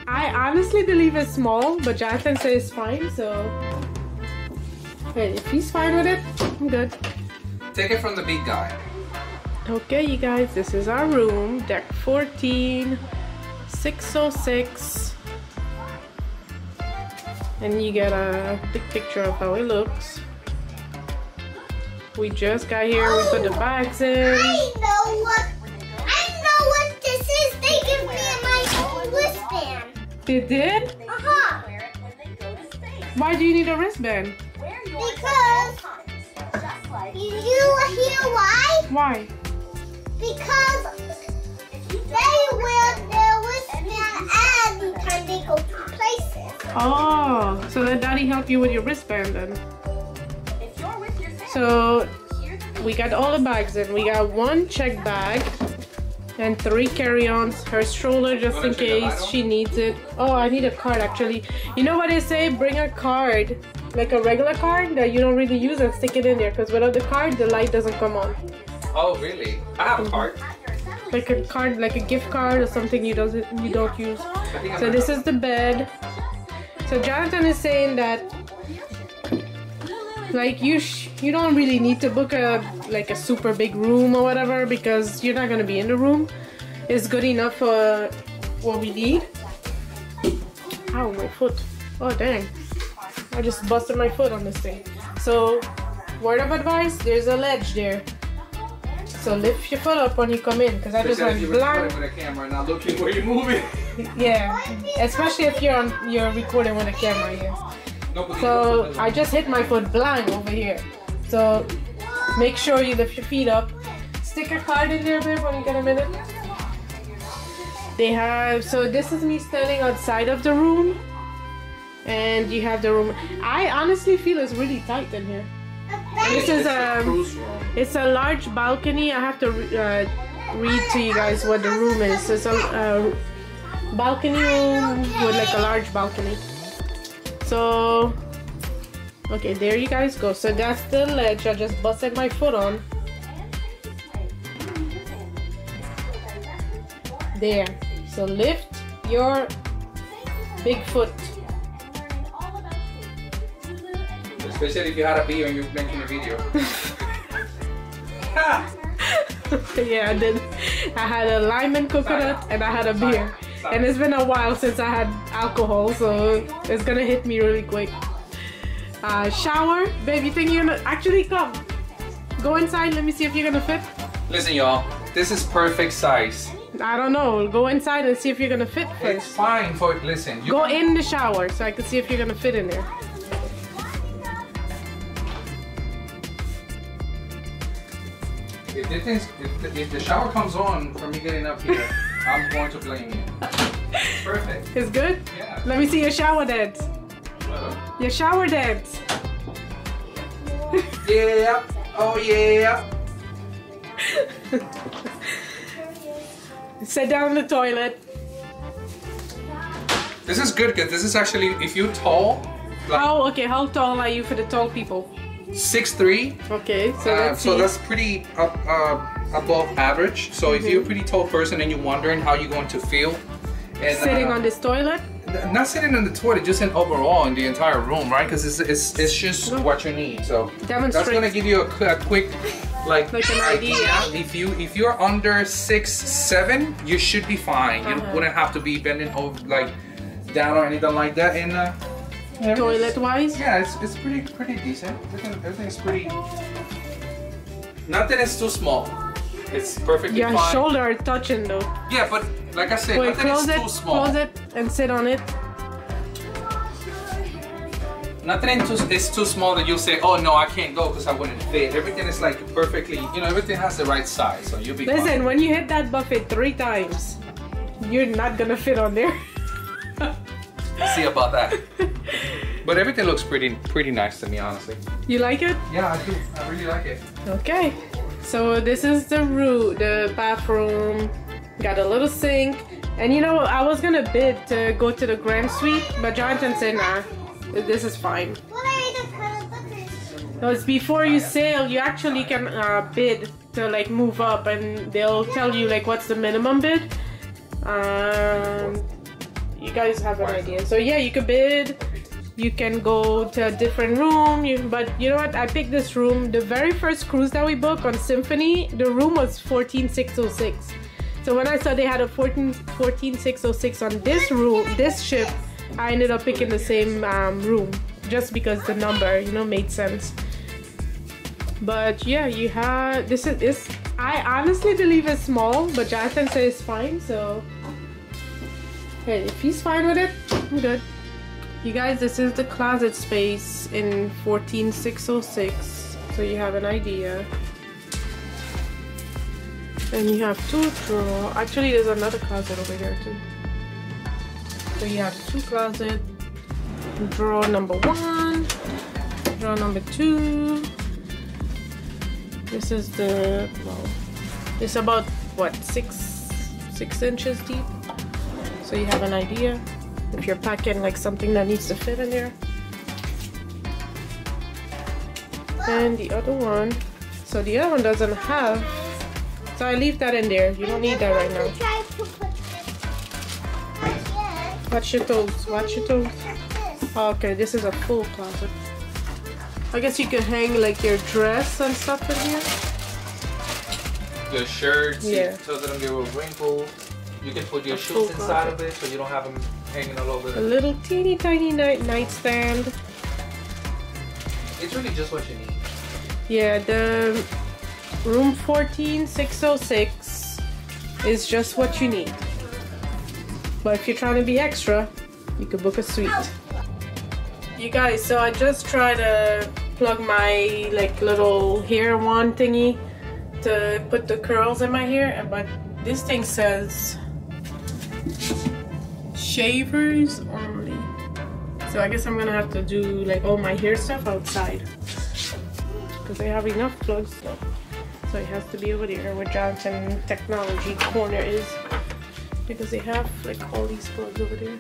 I honestly believe it's small, but Jonathan says it's fine, so hey, if he's fine with it, I'm good. Take it from the big guy. Okay, you guys, this is our room, deck 14, 606, and you get a big picture of how it looks. We just got here, we put the bags in. I know what this is. They give me my own wristband. They did? Uh-huh. Why do you need a wristband? Because you hear why? Why? Because they wear their wristband anytime they go to places. Oh, so let Daddy help you with your wristband then. So we got all the bags in. We got one check bag and 3 carry-ons. Her stroller just in case she needs it. Oh, I need a card actually. You know what they say? Bring a card, like a regular card that you don't really use, and stick it in there, because without the card the light doesn't come on. Oh really? I have a card. Like a card, like a gift card or something you don't use. So this is the bed. So Jonathan is saying that like you don't really need to book a super big room or whatever, because you're not gonna be in the room. It's good enough for what we need. Ow, my foot. Oh dang, I just busted my foot on this thing. So word of advice, there's a ledge there, so lift your foot up when you come in, because I just went blind with a camera, not looking where you're moving. Yeah, especially if you're recording with a camera here. So I just hit my foot blind over here. So make sure you lift your feet up. Stick a card in there, babe, when you get a minute. They have, so this is me standing outside of the room, and you have the room. I honestly feel it's really tight in here. And this is it's a large balcony. I have to read to you guys what the room is. It's a balcony room with like a large balcony. So, okay, there you guys go. So that's the ledge I just busted my foot on. There. So lift your big foot. Especially if you had a beer and you're making a video. Yeah, I did. I had a lime and coconut and I had a beer. And it's been a while since I had alcohol, so it's gonna hit me really quick. Shower, babe, you think you're gonna actually come? Go inside, let me see if you're gonna fit. Listen, y'all, this is perfect size. I don't know. Go inside and see if you're gonna fit first. It's fine for listen. Go in the shower so I can see if you're gonna fit in there. If the shower comes on from me getting up here, I'm going to blame you. Perfect. It's good? Yeah. Let me see your shower dance. Your shower dance. Yeah. Oh yeah. Sit down in the toilet. This is good because this is actually, if you're tall. Like, okay, how tall are you for the tall people? 6'3". Okay, so let's see. So that's pretty above average. So if you're a pretty tall person and you're wondering how you're going to feel, and sitting on this toilet? Not sitting on the toilet, just in overall in the entire room, right? Because it's just what you need. So that's gonna give you a quick like an idea. If you're under 6'7", you should be fine. You wouldn't have to be bending over like down or anything like that. And toilet wise? Yeah, it's pretty decent. Everything's pretty. Nothing is too small. It's perfectly fine. Your shoulder are touching though. Yeah, but like I said, wait, nothing is too small. Close it and sit on it. Nothing is too small that you'll say, oh no, I can't go because I wouldn't fit. Everything is like perfectly, everything has the right size, so you'll be fine. Listen, when you hit that buffet 3 times, you're not gonna fit on there. See about that. But everything looks pretty nice to me, honestly. You like it? Yeah, I do. I really like it. Okay. So this is the bathroom. Got a little sink. And I was gonna bid to go to the grand suite, but Jonathan said nah, this is fine. So it's before you sail, you actually can bid to like move up, and they'll tell you like what's the minimum bid. guys have an idea. So yeah, you could bid. You can go to a different room. But you know what? I picked this room. The very first cruise that we booked on Symphony, the room was 14606. So when I saw they had a 14606 on this room, this ship, I ended up picking the same room just because the number, you know, made sense. But yeah, you have this. I honestly believe it's small, but Jonathan says it's fine. So hey, if he's fine with it, I'm good. You guys, this is the closet space in 14606, so you have an idea. And you have 2 drawers. Actually, there's another closet over here too. So you have 2 closets. Drawer number 1, drawer number 2. This is the, well, it's about what, 6 inches deep. So you have an idea if you're packing like something that needs to fit in there. And the other one, so the other one doesn't have, so I leave that in there. You don't need that right now. Watch your toes, watch your toes. Oh, okay, this is a full closet. I guess you could hang like your dress and stuff in here. Your shirts, yeah, so they don't get a wrinkle. You can put your shoes inside of it so you don't have them hanging all over. A little teeny tiny nightstand. It's really just what you need. Yeah, the room 14606 is just what you need. But if you're trying to be extra, you could book a suite. You guys, so I just tried to plug my like little hair wand thingy to put the curls in my hair, but this thing says shavers only. So I guess I'm gonna have to do like all my hair stuff outside because they have enough plugs though. So it has to be over there where Johnson Technology Corner is, because they have like all these plugs over there.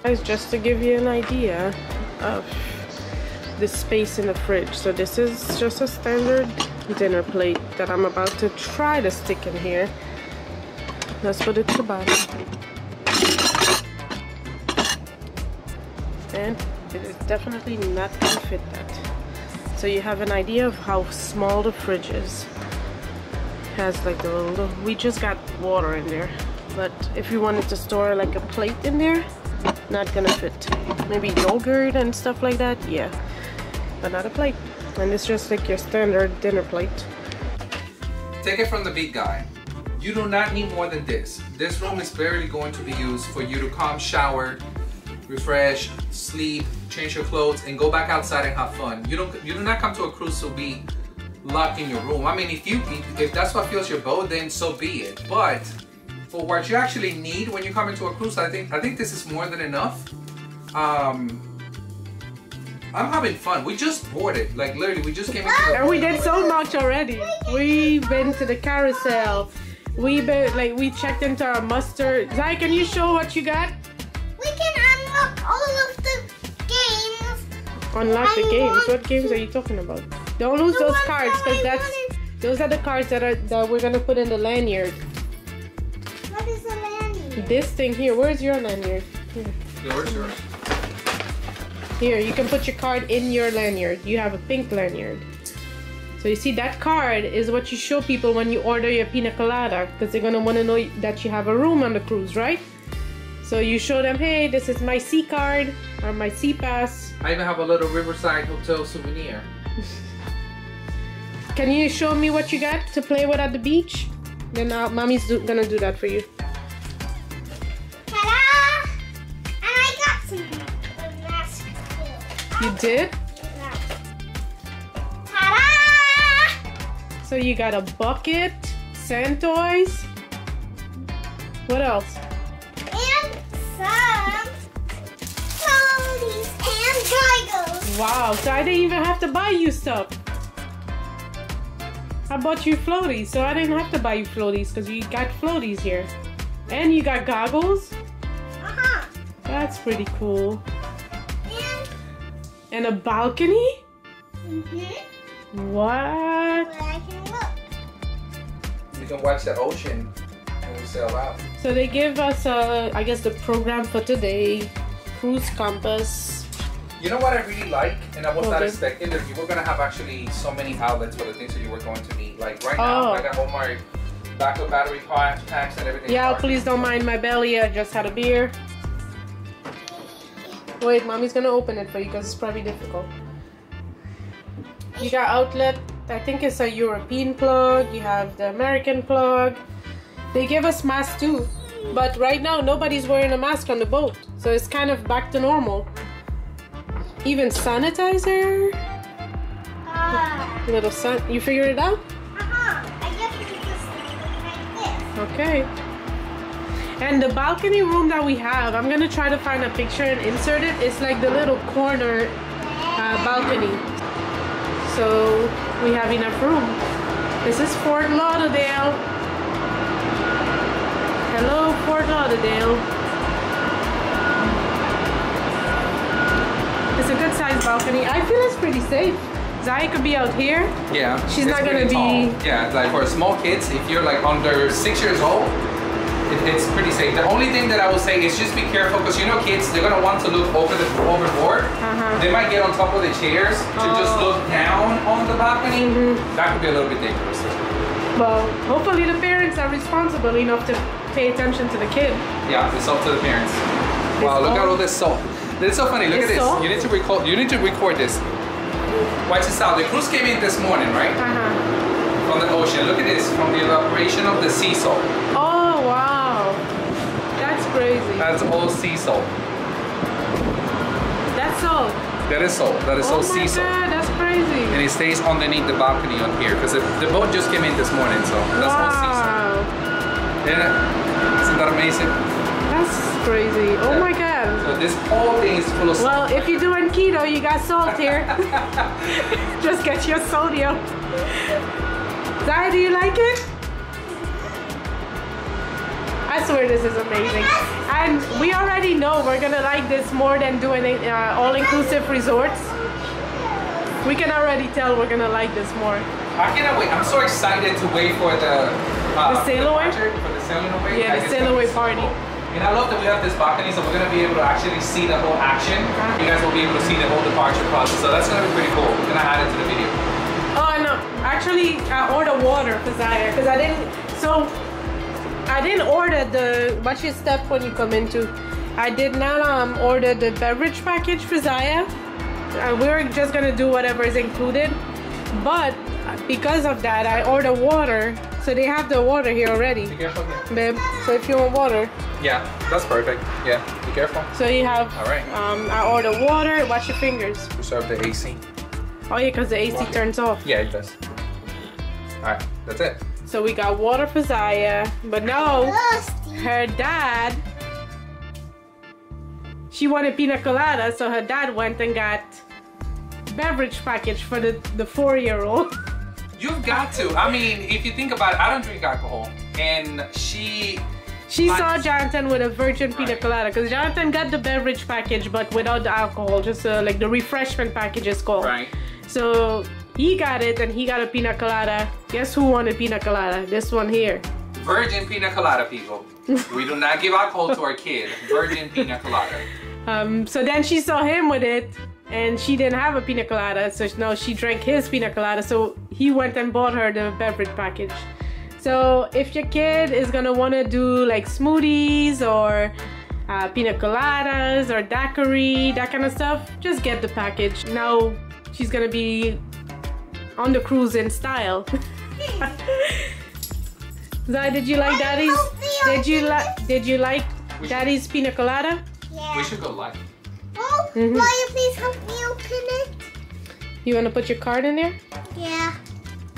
Guys, just to give you an idea of the space in the fridge. So this is just a standard dinner plate that I'm about to try to stick in here. Let's put it to the bottom. And it is definitely not going to fit that. So you have an idea of how small the fridge is. It has like a little, we just got water in there. But if you wanted to store like a plate in there, not gonna fit. Maybe yogurt and stuff like that, yeah, but not a plate. And it's just like your standard dinner plate. Take it from the big guy. You do not need more than this. This room is barely going to be used for you to come, shower, refresh, sleep, change your clothes, and go back outside and have fun. You do not come to a cruise to be locked in your room. I mean, if that's what fills your boat, then so be it. But for what you actually need when you come into a cruise, I think this is more than enough. I'm having fun. We just boarded, like literally, we just came into the and we did so much already. We've been to the carousel. We checked into our mustard. Zai, can you show what you got? We can unlock all of the games. Unlock the games? What games are you talking about? Don't lose those cards, because those are the cards that we're gonna put in the lanyard. What is a lanyard? This thing here. Where's your lanyard? Here. Yeah, where's yours? Here, you can put your card in your lanyard. You have a pink lanyard. So you see, that card is what you show people when you order your pina colada, because they're gonna want to know that you have a room on the cruise, right? So you show them, hey, this is my sea card or my sea pass. I even have a little Riverside Hotel souvenir. Can you show me what you got to play with at the beach? Then mommy's gonna do that for you. Ta-da! And I got some masks too. You did? Ta-da! So you got a bucket, sand toys. What else? And some floaties and dragons. Wow, so I didn't even have to buy you stuff. I bought you floaties, so I didn't have to buy you floaties because you got floaties here. And you got goggles. Uh-huh. That's pretty cool. And a balcony? Mm-hmm. What? Where I can look. You can watch the ocean and we sail out. So they give us, I guess, the program for today. Cruise compass. You know what I really like, and I was not expecting that you were gonna have actually so many outlets for the things that you were going to need. Like right now, I got all my backup battery packs and everything. Yeah, please don't mind my belly. I just had a beer. Wait, mommy's gonna open it for you because it's probably difficult. You got outlet. I think it's a European plug. You have the American plug. They give us masks too, but right now nobody's wearing a mask on the boat, so it's kind of back to normal. Even sanitizer. Little sun. You figured it out? I guess it's just like this. Okay. And the balcony room that we have, I'm gonna try to find a picture and insert it. It's like the little corner balcony. So we have enough room. This is Fort Lauderdale. Hello, Fort Lauderdale. It's a good sized balcony. I feel it's pretty safe. Zaya could be out here. Yeah. She's not gonna be. Yeah, like for small kids, if you're like under 6 years old, it's pretty safe. The only thing that I will say is just be careful because you know kids, they're gonna want to look overboard. They might get on top of the chairs to just look down on the balcony. That could be a little bit dangerous. Well, hopefully the parents are responsible enough to pay attention to the kid. Yeah, it's up to the parents. Wow, look at all this salt. It's so funny. Look at this. You need to record. You need to record this. Watch this out. The cruise came in this morning, right? From the ocean. Look at this. From the evaporation of the sea salt. Oh wow, that's crazy. That's all sea salt. That's salt. That is salt. That is all sea salt. Oh my God, that's crazy. And it stays underneath the balcony on here because the boat just came in this morning, so that's all sea salt. Yeah. Isn't that amazing? That's crazy. Oh my God. So this whole thing is full of salt. Well, if you're doing keto, you got salt here. Just get your sodium. Zaya, do you like it? I swear this is amazing. And we already know we're gonna like this more than doing all-inclusive resorts. We can already tell we're gonna like this more. I cannot wait. I'm so excited to wait for the sail away? For the sailing away. Yeah, the sail away party. And I love that we have this balcony, so we're going to be able to actually see the whole action. You guys will be able to see the whole departure process, so that's going to be pretty cool. We're going to add it to the video. Oh no, actually I ordered water for Zaya because I didn't order the, watch your step when you come into. I did not order the beverage package for Zaya. We're just going to do whatever is included. But because of that, I ordered water. So they have the water here already. Be careful, yeah. Babe, so if you want water. Yeah, that's perfect. Yeah, be careful. So you have, all right. I ordered water. Watch your fingers. Preserve the AC. Oh yeah, because the AC turns off. Yeah, it does. All right, that's it. So we got water for Zaya. But no, her dad, she wanted pina colada. So her dad went and got beverage package for the 4-year-old. You've got to. I mean, if you think about it, I don't drink alcohol, and she saw Jonathan with a virgin pina colada because Jonathan got the beverage package but without the alcohol, just like the refreshment package is called. Right. So he got it and he got a pina colada. Guess who wanted pina colada? This one here. Virgin pina colada, people. We do not give alcohol to our kid. Virgin pina colada. So then she saw him with it. And she didn't have a pina colada, so no, she drank his pina colada, so he went and bought her the beverage package. So if your kid is gonna wanna do like smoothies or pina coladas or daiquiri, that kind of stuff, just get the package. Now she's gonna be on the cruise in style. Zai, did you like Daddy's? Did you like Daddy's pina colada? Yeah. We should go live. Oh, will you please help me open it? You want to put your card in there? Yeah.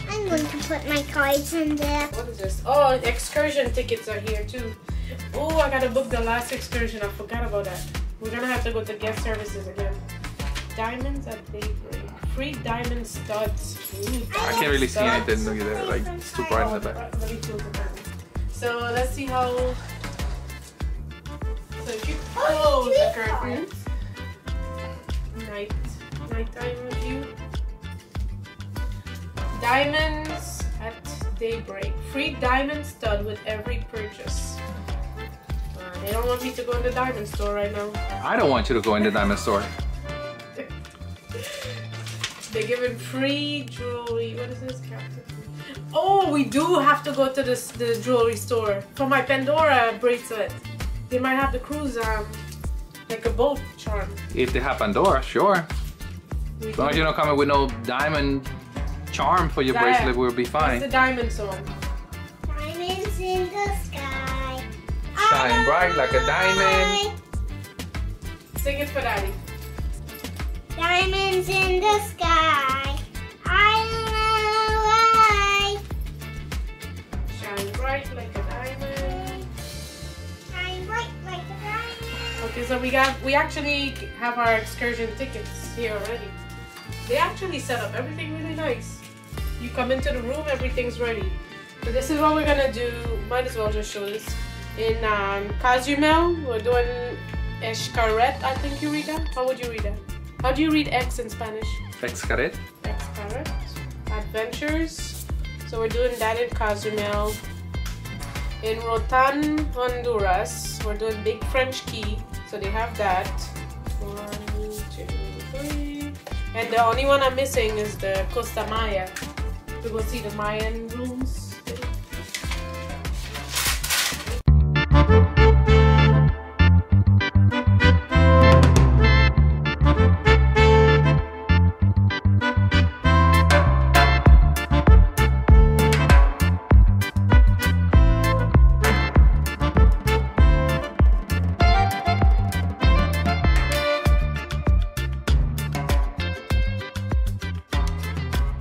I'm going to put my cards in there. What is this? Oh, excursion tickets are here too. Oh, I gotta book the last excursion. I forgot about that. We're gonna have to go to guest services again. Diamonds at daybreak. Free diamond studs. Ooh, I can't really see anything. Look at that. Like, it's too bright in the back. Let me close the back. So let's see how. So if you close the curtains. Nighttime view. Diamonds at Daybreak. Free diamond stud with every purchase. They don't want me to go in the diamond store right now. I don't want you to go in the diamond store. They're giving free jewelry. What is this, Captain? Oh, we do have to go to the jewelry store for my Pandora bracelet. They might have the cruise like a boat charm. If they have Pandora, sure. As long as you're not coming with no diamond charm for your bracelet, we'll be fine. What's the diamond song? Diamonds in the sky. Shine bright like a diamond. Sing it for Daddy. Diamonds in the sky. I don't know why. Shine bright like a diamond. Shine bright like a diamond. Okay, so we actually have our excursion tickets here already. They actually set up everything really nice. You come into the room, everything's ready. So this is what we're gonna do. Might as well just show this. In Cozumel, we're doing Xcaret, I think you read that. How would you read that? How do you read X in Spanish? Xcaret. Xcaret. Adventures. So we're doing that in Cozumel. In Rotan, Honduras, we're doing Big French Key. So they have that. 1, 2, 3. And the only one I'm missing is the Costa Maya. To go see the Mayan ruins.